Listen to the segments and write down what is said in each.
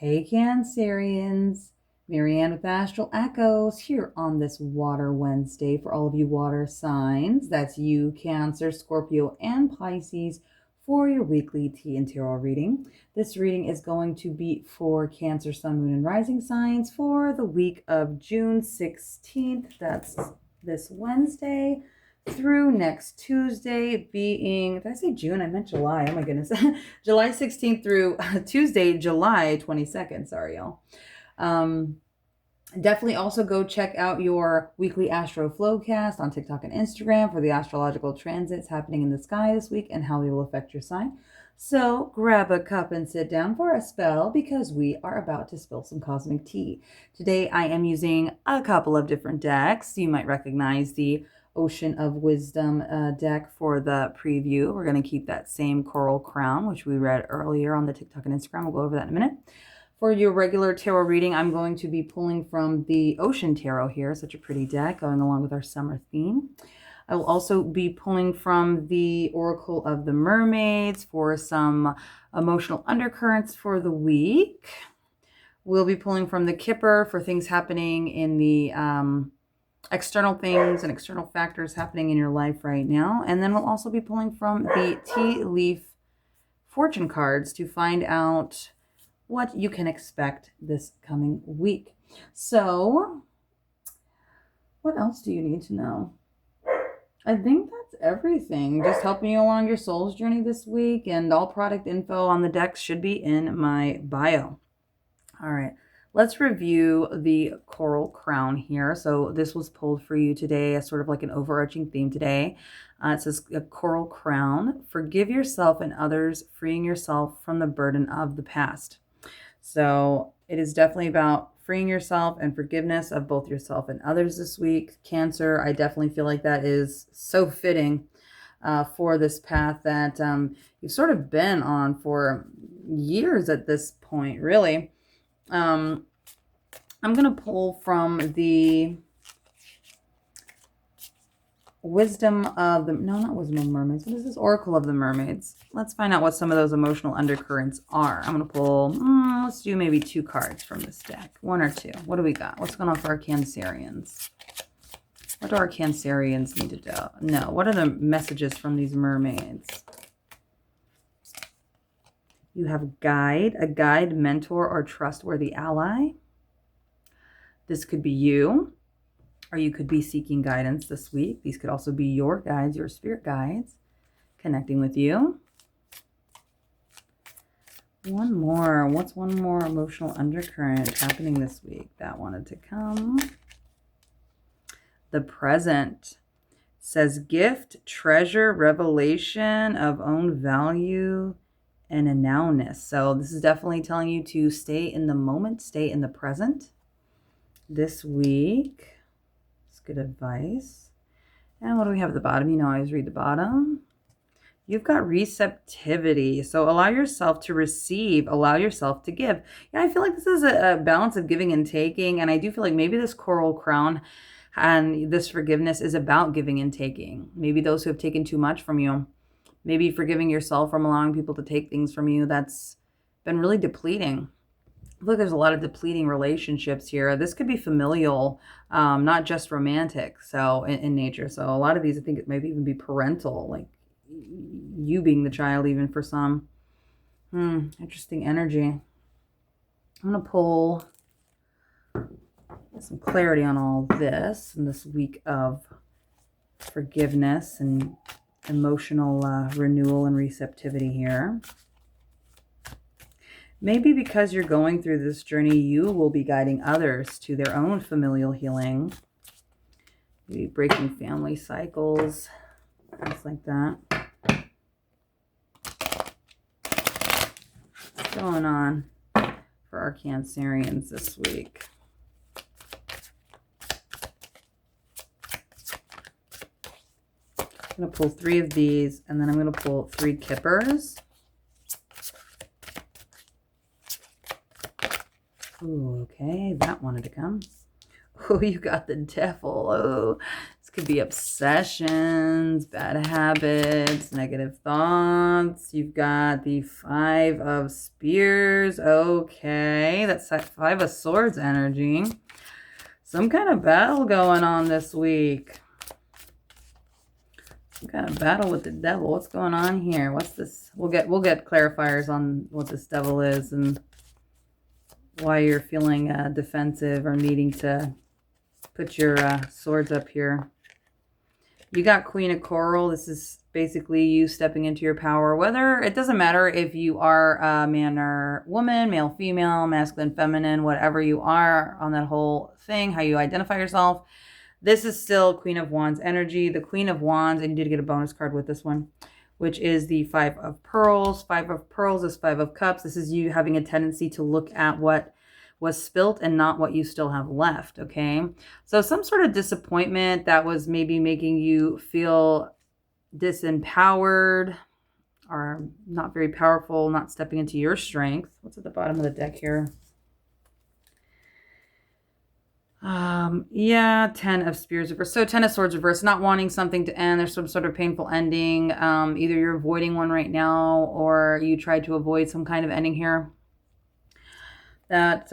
Hey Cancerians, Marianne with Astral Echoes here on this Water Wednesday for all of you water signs. That's you, Cancer, Scorpio, and Pisces for your weekly tea and tarot reading. This reading is going to be for Cancer, Sun, Moon, and Rising signs for the week of June 16th. That's this Wednesday through next Tuesday being, did I say June? I meant July. Oh my goodness. July 16th through Tuesday, July 22nd. Sorry, y'all. Definitely also go check out your weekly Astro Flowcast on TikTok and Instagram for the astrological transits happening in the sky this week and how they will affect your sign. So grab a cup and sit down for a spell because we are about to spill some cosmic tea. Today I am using a couple of different decks. You might recognize the Ocean of Wisdom deck for the preview. We're going to keep that same Coral Crown, which we read earlier on the TikTok and Instagram. We'll go over that in a minute. For your regular tarot reading, I'm going to be pulling from the Ocean Tarot here. Such a pretty deck going along with our summer theme. I will also be pulling from the Oracle of the Mermaids for some emotional undercurrents for the week. We'll be pulling from the Kipper for things happening in the external things and external factors happening in your life right now. And then we'll also be pulling from the tea leaf fortune cards to find out what you can expect this coming week. So what else do you need to know? I think that's everything. Just helping you along your soul's journey this week, and all product info on the decks should be in my bio. All right. Let's review the Coral Crown here. So this was pulled for you today as sort of like an overarching theme today. It says a Coral Crown, forgive yourself and others, freeing yourself from the burden of the past. So it is definitely about freeing yourself and forgiveness of both yourself and others this week. Cancer, I definitely feel like that is so fitting for this path that you've sort of been on for years at this point, really. I'm going to pull from the Wisdom of the, no, not Wisdom of the Mermaids. What is this? Oracle of the Mermaids. Let's find out what some of those emotional undercurrents are. I'm going to pull, let's do maybe 2 cards from this deck. 1 or 2. What do we got? What's going on for our Cancerians? What do our Cancerians need to know? What are the messages from these mermaids? You have a guide, mentor, or trustworthy ally. This could be you, or you could be seeking guidance this week. These could also be your guides, your spirit guides, connecting with you. One more. What's one more emotional undercurrent happening this week that wanted to come? The present says gift, treasure, revelation of own value, and a nowness. So this is definitely telling you to stay in the moment, stay in the present this week. It's good advice. And what do we have at the bottom? You know, I always read the bottom. You've got receptivity. So allow yourself to receive, allow yourself to give. Yeah, I feel like this is a balance of giving and taking. And I do feel like maybe this Coral Crown and this forgiveness is about giving and taking. Maybe those who have taken too much from you. Maybe forgiving yourself from allowing people to take things from you. That's been really depleting. I feel like there's a lot of depleting relationships here. This could be familial, not just romantic, so in nature. So a lot of these, I think it might even be parental, like you being the child even for some. Interesting energy. I'm going to pull some clarity on all this in this week of forgiveness and emotional renewal and receptivity here. Maybe because you're going through this journey, you will be guiding others to their own familial healing. Maybe breaking family cycles, things like that. What's going on for our Cancerians this week? I'm going to pull 3 of these, and then I'm going to pull 3 Kippers. Ooh, okay, that wanted to come. Oh, you got the devil. Oh, it's Could be obsessions, bad habits, negative thoughts. You've got the Five of Spears. Okay, that's that Five of Swords energy. Some kind of battle going on this week. Some kind of battle with the devil. What's going on here? What's this? We'll get clarifiers on what this devil is and why you're feeling defensive or needing to put your swords up here. You got Queen of Coral. This is basically you stepping into your power. Whether, it doesn't matter if you are a man or woman, male, female, masculine, feminine, whatever you are on that whole thing, how you identify yourself. This is still Queen of Wands energy. The Queen of Wands, and you did get a bonus card with this one, which is the Five of Pearls. Five of Pearls is Five of Cups. This is you having a tendency to look at what was spilt and not what you still have left, okay? So some sort of disappointment that was maybe making you feel disempowered or not very powerful, not stepping into your strength. What's at the bottom of the deck here? Yeah, Ten of Spears reverse. So Ten of Swords reverse, not wanting something to end. There's some sort of painful ending. Either you're avoiding one right now or you tried to avoid some kind of ending here. That,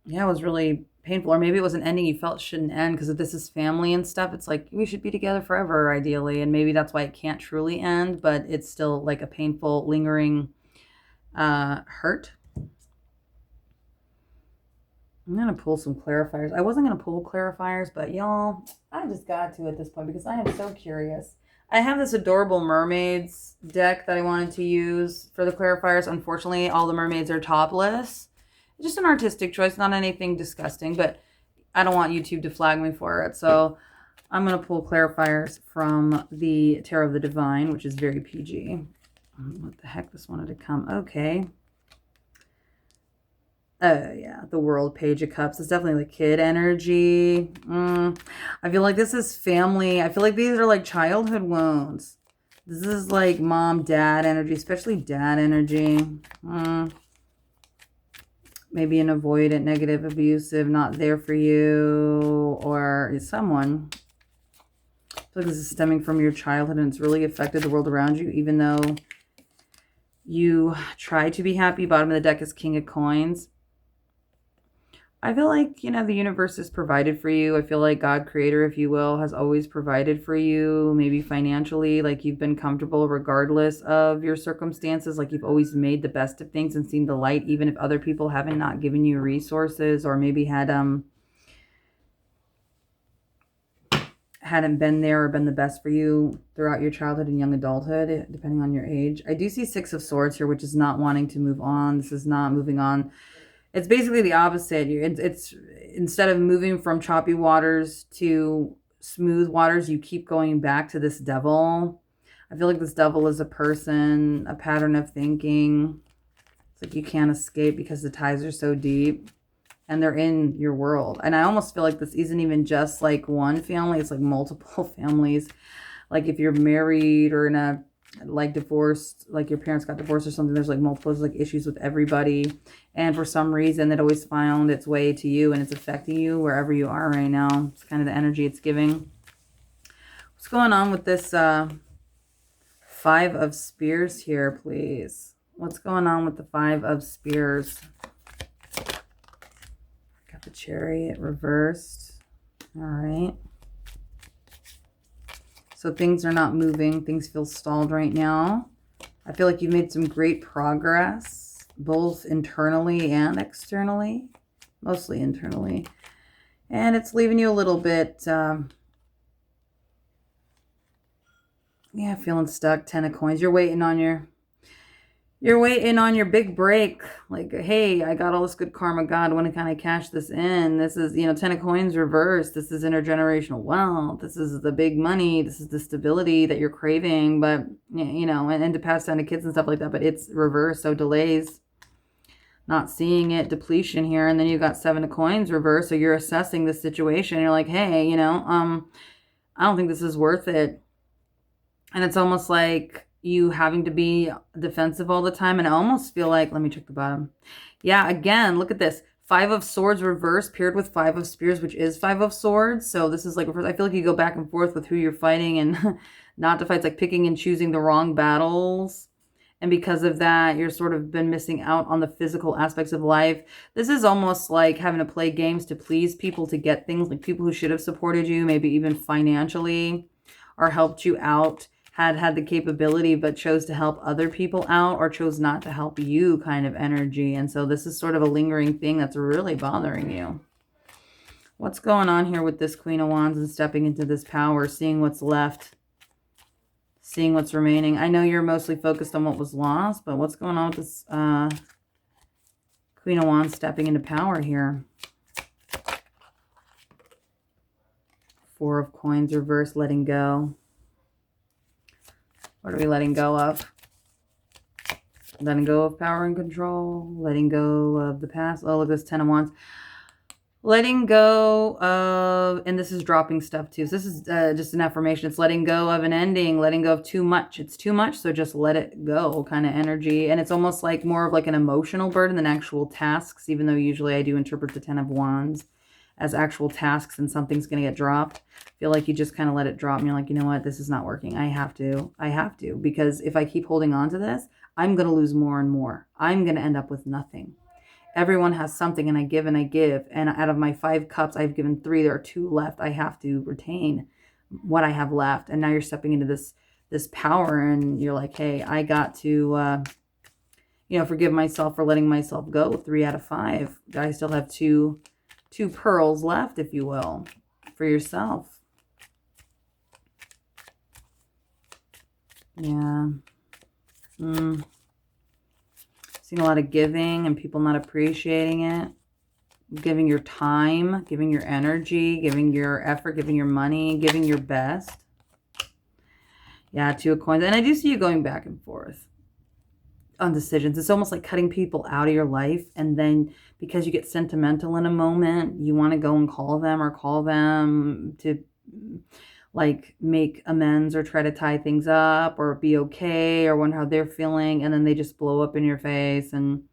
yeah, was really painful. Or maybe it was an ending you felt shouldn't end because if this is family and stuff, it's like we should be together forever, ideally. And maybe that's why it can't truly end, but it's still like a painful, lingering hurt. I'm going to pull some clarifiers. I wasn't going to pull clarifiers, but y'all, I just got to at this point because I am so curious. I have this adorable mermaids deck that I wanted to use for the clarifiers. Unfortunately, all the mermaids are topless. It's just an artistic choice, not anything disgusting, but I don't want YouTube to flag me for it. So I'm going to pull clarifiers from the Tarot of the Divine, which is very PG. What the heck? This wanted to come. Okay. Yeah, the World, Page of Cups. It's definitely like kid energy. I feel like this is family. I feel like these are like childhood wounds. This is like mom, dad energy, especially dad energy. Maybe an avoidant, negative, abusive, not there for you, or someone. I feel like this is stemming from your childhood and it's really affected the world around you, even though you try to be happy. Bottom of the deck is King of Coins. I feel like, you know, the universe has provided for you. I feel like God, creator, if you will, has always provided for you, maybe financially, like you've been comfortable regardless of your circumstances. Like you've always made the best of things and seen the light, even if other people haven't not given you resources or maybe hadn't been there or been the best for you throughout your childhood and young adulthood, depending on your age. I do see Six of Swords here, which is not wanting to move on. This is not moving on. It's basically the opposite. It's instead of moving from choppy waters to smooth waters, you keep going back to this devil. I feel like this devil is a person, a pattern of thinking. It's like you can't escape because the ties are so deep and they're in your world. And I almost feel like this isn't even just like one family. It's like multiple families. Like if you're married or in a like divorced, like your parents got divorced or something, there's like multiple like issues with everybody, and for some reason it always found its way to you and it's affecting you wherever you are right now. It's kind of the energy it's giving. What's going on with this Five of Spears here, please? What's going on with the Five of Spears? Got the Chariot reversed. All right. So things are not moving. Things feel stalled right now. I feel like you've made some great progress, both internally and externally. Mostly internally. And it's leaving you a little bit, yeah, feeling stuck. Ten of Coins. You're waiting on your big break. Like, hey, I got all this good karma. God, when can I cash this in? This is, you know, Ten of Coins reversed. This is intergenerational wealth. This is the big money. This is the stability that you're craving. But, you know, and to pass down to kids and stuff like that. But it's reversed. So delays, not seeing it, depletion here. And then you got Seven of Coins reversed. So you're assessing the situation. You're like, hey, you know, I don't think this is worth it. And it's almost like you having to be defensive all the time. And I almost feel like, let me check the bottom. Yeah, again, look at this. Five of Swords reversed paired with Five of Spears, which is Five of Swords. So this is like, I feel like you go back and forth with who you're fighting and not to fight. It's like picking and choosing the wrong battles. And because of that, you're sort of been missing out on the physical aspects of life. This is almost like having to play games to please people, to get things, like people who should have supported you, maybe even financially, or helped you out, had the capability, but chose to help other people out or chose not to help you kind of energy. And so this is sort of a lingering thing that's really bothering you. What's going on here with this Queen of Wands and stepping into this power, seeing what's left, seeing what's remaining? I know you're mostly focused on what was lost, but what's going on with this Queen of Wands stepping into power here? Four of Coins reversed, letting go. What are we letting go of? Letting go of power and control. Letting go of the past. Oh, look at this 10 of Wands. Letting go of, and this is dropping stuff too. So this is just an affirmation. It's letting go of an ending, letting go of too much. It's too much, so just let it go kind of energy. And it's almost like more of like an emotional burden than actual tasks, even though usually I do interpret the 10 of Wands as actual tasks and something's going to get dropped. I feel like you just kind of let it drop and you're like, you know what, this is not working. I have to, because if I keep holding on to this, I'm going to lose more and more. I'm going to end up with nothing. Everyone has something, and I give and I give. And out of my 5 cups, I've given 3. There are 2 left. I have to retain what I have left. And now you're stepping into this power, and you're like, hey, I got to, forgive myself for letting myself go. 3 out of 5. I still have two pearls left, if you will, for yourself. Yeah. Seeing a lot of giving and people not appreciating it. Giving your time, giving your energy, giving your effort, giving your money, giving your best. Yeah, 2 of Coins. And I do see you going back and forth on decisions. It's almost like cutting people out of your life, and then because you get sentimental in a moment, you want to go and call them to like make amends or try to tie things up or be okay or wonder how they're feeling, and then they just blow up in your face, and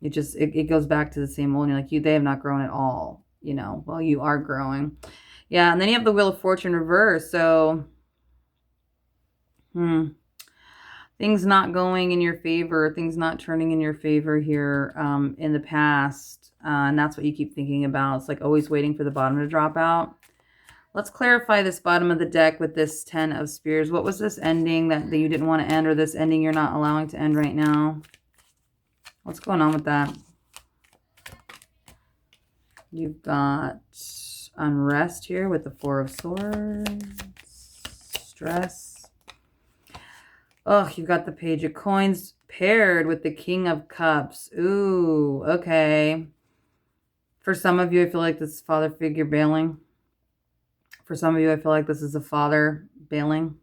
it goes back to the same old. And you're like, they have not grown at all, well, you are growing. Yeah. And then you have the Wheel of Fortune reverse. So things not going in your favor, things not turning in your favor here in the past. And that's what you keep thinking about. It's like always waiting for the bottom to drop out. Let's clarify this bottom of the deck with this 10 of Spears. What was this ending that you didn't want to end, or this ending you're not allowing to end right now? What's going on with that? You've got unrest here with the 4 of Swords. Stress. Oh, you've got the Page of Coins paired with the King of Cups. Ooh, okay. For some of you, I feel like this is father figure bailing. For some of you, I feel like this is a father bailing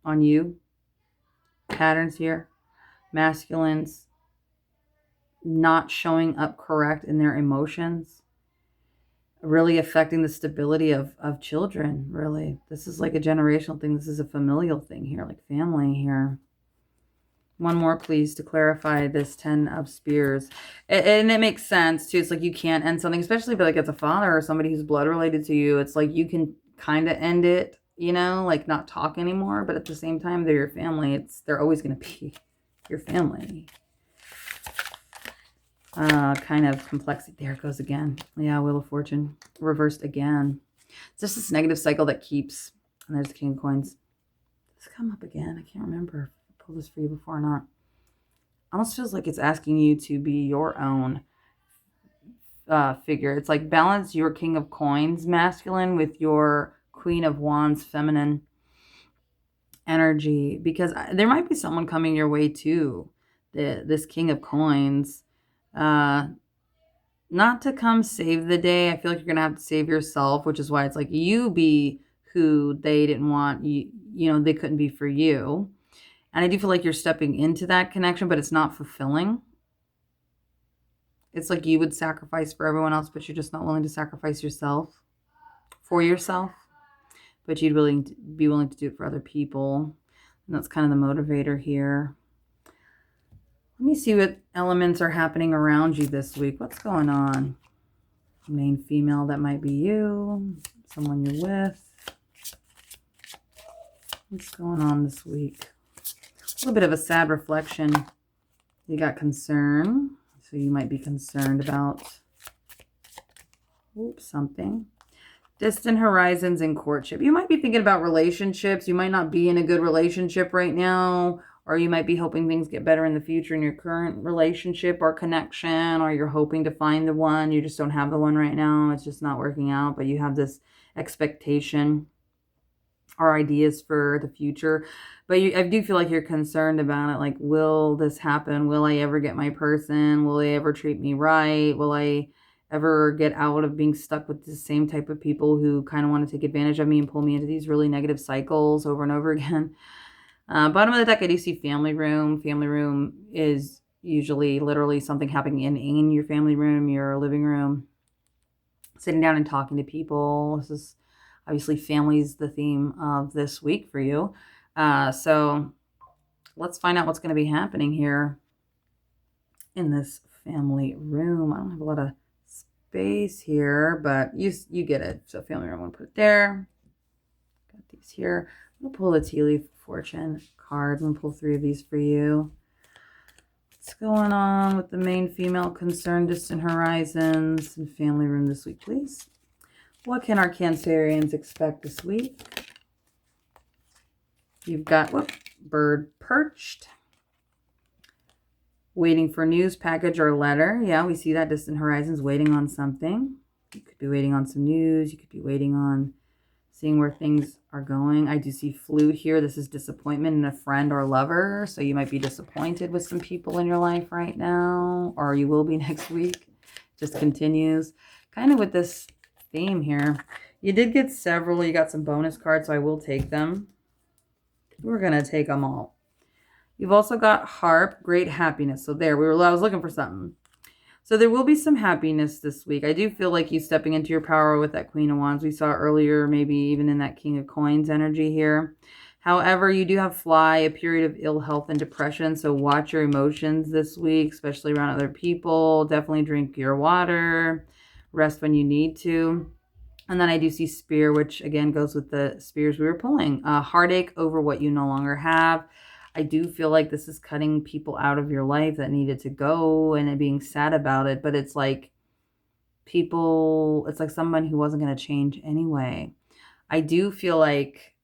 on you. Patterns here. Masculines not showing up correct in their emotions. Really affecting the stability of children, really. This is like a generational thing. This is a familial thing here, like family here. One more, please, to clarify this 10 of Spears. And it makes sense, too. It's like you can't end something, especially if like it's a father or somebody who's blood related to you. It's like you can kind of end it, like not talk anymore. But at the same time, they're your family. They're always going to be your family. Kind of complexity. There it goes again. Yeah, Wheel of Fortune. Reversed again. It's just this negative cycle that keeps... And there's the King of Coins. Does it come up again? I can't remember. Pull this for you before or not. Almost feels like it's asking you to be your own figure. It's like balance your King of Coins masculine with your Queen of Wands feminine energy, because there might be someone coming your way too. This King of Coins, not to come save the day. I feel like you're gonna have to save yourself, which is why it's like you be who they didn't want you. They couldn't be for you. And I do feel like you're stepping into that connection, but it's not fulfilling. It's like you would sacrifice for everyone else, but you're just not willing to sacrifice yourself for yourself. But you'd be willing to do it for other people. And that's kind of the motivator here. Let me see what elements are happening around you this week. What's going on? Main female, that might be you. Someone you're with. What's going on this week? A little bit of a sad reflection. You got concern. So you might be concerned about something. Distant horizons in courtship. You might be thinking about relationships. You might not be in a good relationship right now. Or you might be hoping things get better in the future in your current relationship or connection. Or you're hoping to find the one. You just don't have the one right now. It's just not working out. But you have this expectation or ideas for the future. But I do feel like you're concerned about it. Like, will this happen? Will I ever get my person? Will they ever treat me right? Will I ever get out of being stuck with the same type of people who kind of want to take advantage of me and pull me into these really negative cycles over and over again? Bottom of the deck, I do see family room. Family room is usually literally something happening in your family room, your living room. Sitting down and talking to people. This is obviously family's the theme of this week for you. So let's find out what's going to be happening here in this family room. I don't have a lot of space here, but you get it. So family room, I'm going to put it there. Got these here. I'm going to pull the Tea Leaf Fortune card. I'm going to pull 3 of these for you. What's going on with the main female concern, distant horizons, and family room this week, please? What can our Cancerians expect this week? You've got bird perched. Waiting for news, package, or letter. Yeah, we see that. Distant horizons, waiting on something. You could be waiting on some news. You could be waiting on seeing where things are going. I do see flute here. This is disappointment in a friend or lover. So you might be disappointed with some people in your life right now. Or you will be next week. Just continues. Kind of with this theme here. You did get several. You got some bonus cards, so I will take them. We're going to take them all. You've also got harp, great happiness. So there, I was looking for something. So there will be some happiness this week. I do feel like you stepping into your power with that Queen of Wands we saw earlier, maybe even in that King of Coins energy here. However, you do have fly, a period of ill health and depression. So watch your emotions this week, especially around other people. Definitely drink your water. Rest when you need to. And then I do see spear, which again goes with the spears we were pulling. Heartache over what you no longer have. I do feel like this is cutting people out of your life that needed to go and being sad about it. But it's like it's like someone who wasn't going to change anyway. I do feel like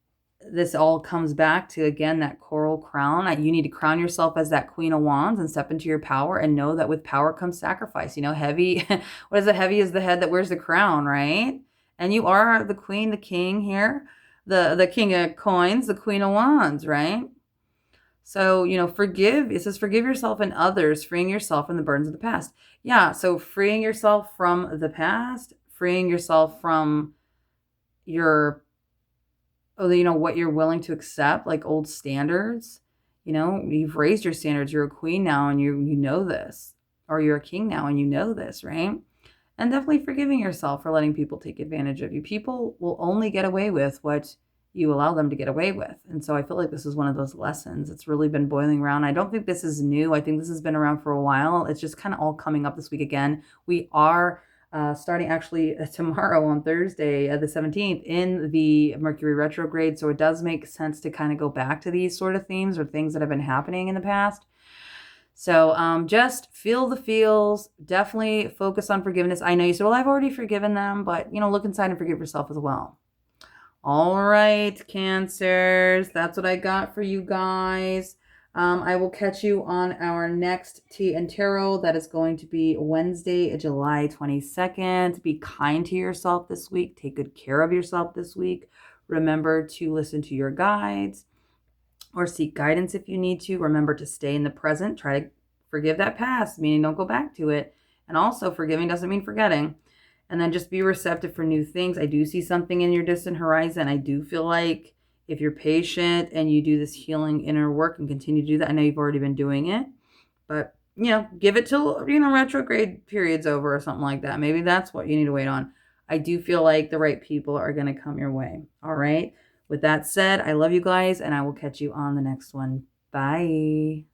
this all comes back to, again, that coral crown. You need to crown yourself as that Queen of Wands and step into your power and know that with power comes sacrifice. You know, heavy, what is it? Heavy is the head that wears the crown, right? And you are the queen, the king here, the King of Coins, the Queen of Wands, right? So, you know, it says forgive yourself and others, freeing yourself from the burdens of the past. Yeah, so freeing yourself from the past, freeing yourself from what you're willing to accept, like old standards. You know, you've raised your standards. You're a queen now and you know this. Or you're a king now and you know this, right? And definitely forgiving yourself for letting people take advantage of you. People will only get away with what you allow them to get away with. And so I feel like this is one of those lessons. It's really been boiling around. I don't think this is new. I think this has been around for a while. It's just kind of all coming up this week again. We are starting actually tomorrow on Thursday, the 17th, in the Mercury retrograde. So it does make sense to kind of go back to these sort of themes or things that have been happening in the past. So just feel the feels. Definitely focus on forgiveness. I know you said, well, I've already forgiven them, but, you know, look inside and forgive yourself as well. All right, Cancers, that's what I got for you guys. I will catch you on our next Tea and Tarot. That is going to be Wednesday, July 22nd. Be kind to yourself this week. Take good care of yourself this week. Remember to listen to your guides or seek guidance if you need to. Remember to stay in the present. Try to forgive that past, meaning don't go back to it. And also, forgiving doesn't mean forgetting. And then just be receptive for new things. I do see something in your distant horizon. I do feel like if you're patient and you do this healing inner work and continue to do that, I know you've already been doing it, but, you know, give it till, retrograde period's over or something like that. Maybe that's what you need to wait on. I do feel like the right people are going to come your way. All right. With that said, I love you guys and I will catch you on the next one. Bye.